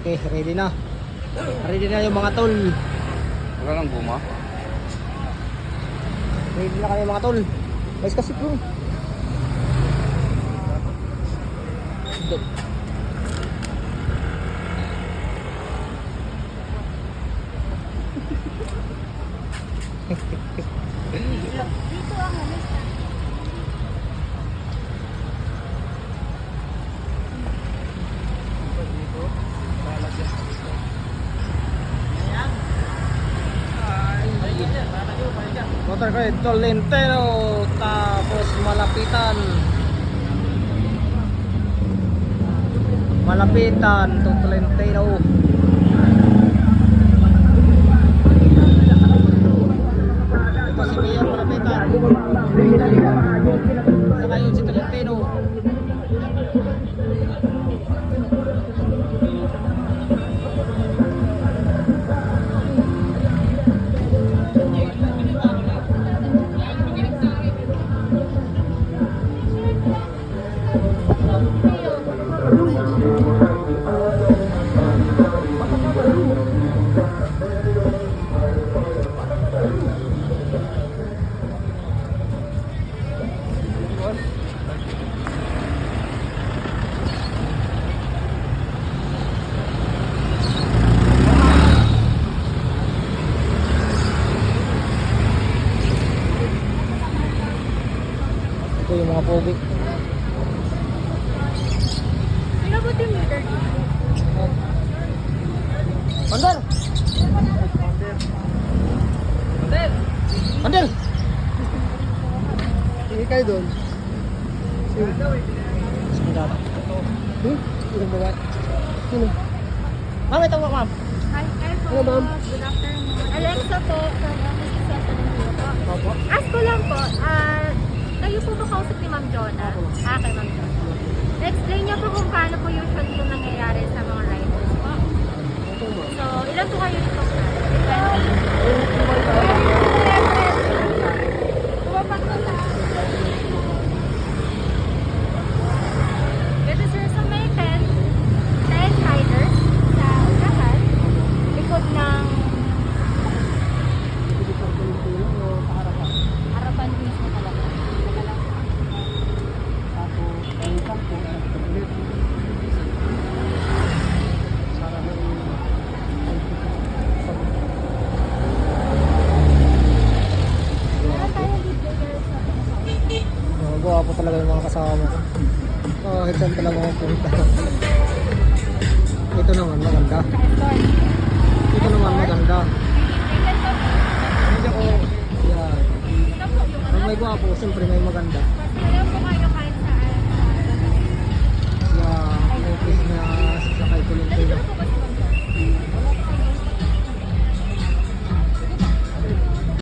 Okay, ready na. Ready na yung mga tol. Wala nang guma. Ready na kayo mga tol. Guys, kasi bro. Dito ang ano. Motor ko Tolentino. Tapos malapitan. Malapitan to Tolentino. Ito si Mayor malapitan. Saka yun si Tolentino. Ito yung mga pogi. Pinabot yung meter dito. Bandel! Bandel! Bandel! Hindi kayo doon. Sandata. Ilang babae? Sino? Ma'am, ito po ma'am. Hi, po. Hello, ma'am. Good afternoon. Alexa po, from Mr. Center po. Opo. Ask ko lang po, kayo po ba kausap ni Ma'am Jonah? Kay Ma'am Jonah. Na-explain niya po kung paano po usually yung nangyayari sa mga riders po. So, ilan po kayo dito? 20. Tumapat ko na. Kasi sir, sa may 10 riders sa unahan, likod ng harapan mismo talaga. Meron tayo leader sa Gwapo talaga yung mga kasama ko. Oh, ito talaga mga punta. Ito naman maganda. escort. Ito naman maganda. Hindi ako. Yeah. Ito po yung Pag may gwapo, siyempre may maganda. Kasi